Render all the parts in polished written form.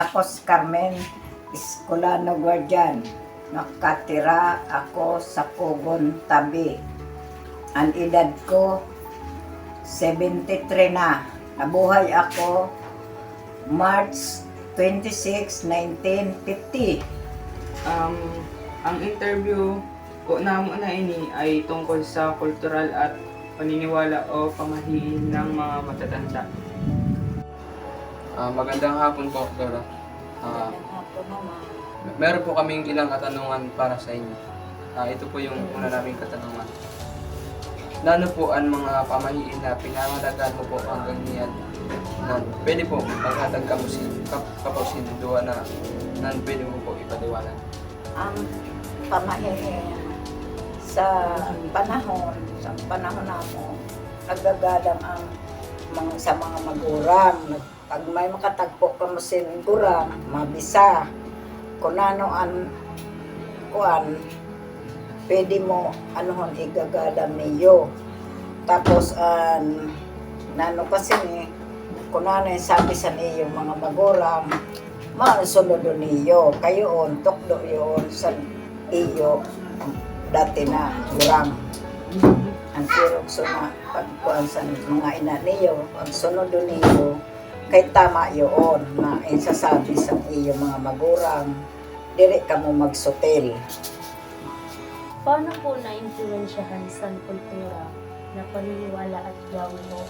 Tapos Carmen Escolano Guardian. Nakatira ako sa Pugon Tabi. Ang edad ko 73 na. Nabuhay ako March 26, 1950. Ang interview po namo na ini ay tungkol sa kultural at paniniwala o pamahiin ng mga matatanda. Magandang hapon po, Dora. Meron po kaming ilang katanungan para sa inyo. Ito po yung una naming katanungan. Ano po ang mga pamahiin na pinangalagaan mo po hanggang niyan? Pwede po maghatag kapusin duwa na pwede mo po ipaliwanag. Ang pamahiin sa panahon namo, nagagalang ang sa mga magurang. Pag may makatagpo ka mo gurang, mabisa. Kung ano ang kuan, pwede mo anuhon igagalang niyo. Tapos nano kasi ni kung ano yung sabi sa niyo mga magurang, masunod niyo. Kayoon, tukdo yun sa iyo dati na gurang. Ang kirokso na pagkuhan sa mga ina niyo, pag sunod niyo, kay tama yun na isasabi sa iyo mga magurang, dili ka mo magsutil. Paano po na-influensyahan sa kultura na paniniwala at gawin mo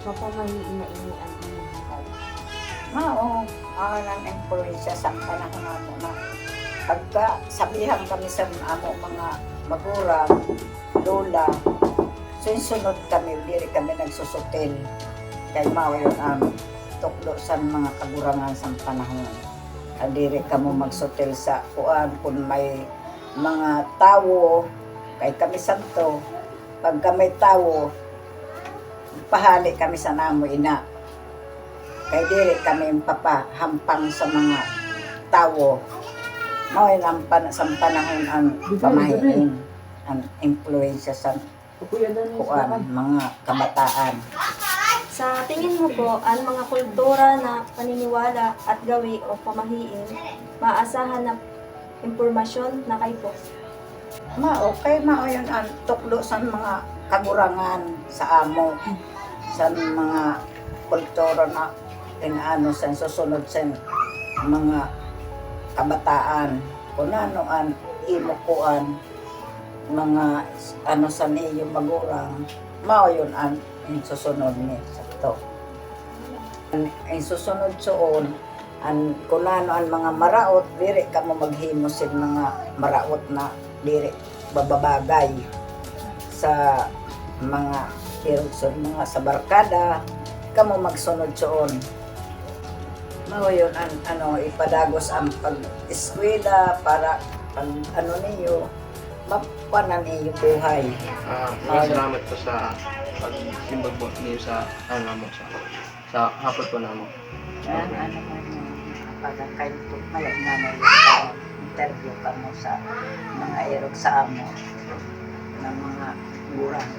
mapamahiin na ini ang inyong buhay? Mao, ang influensya sa panahon nato na pagka sabihan kami sa amo mga magurang, lola, sunod kami, diri kami nagsusutil. Kay mao yun ang tuklo sa mga kagurangan sa panahon. Diri ka mo magsutil sa kuan kung may mga tawo, kay kami santo, pagka may tawo, pahali kami sa namo ina. Kay diri kami papahampang sa mga tawo. Mao ang sa panahon ang pamahiin, ang influensya sa kuan mga kabataan. Sa tingin mo po, ang mga kultura na paniniwala at gawi o pamahiin, maasahan na impormasyon na kayo po? Mao yun ang tuklo sa mga kagurangan sa amo, sa mga kultura na inaano sa susunod sa mga kabataan. Kung ano ang imukuan, mga ano sa niyo magurang, mao yun ang susunod ni sakto. Ang susunod soon, kung ano ang mga maraot, diri ka mo maghimo sa mga maraot na diri bababagay sa mga hirugson, mga sa barkada, ka mo magsunod soon. Mao yun ang ipadagos ang pag-eskwela para pag ano niyo, mapanan niyo buhay. Salamat po sa pagsimbag po niyo sa sa hapon po namo. Ano man pagkakain ito, mayag na interview ka mo sa mga irog sa amo ng mga gurang.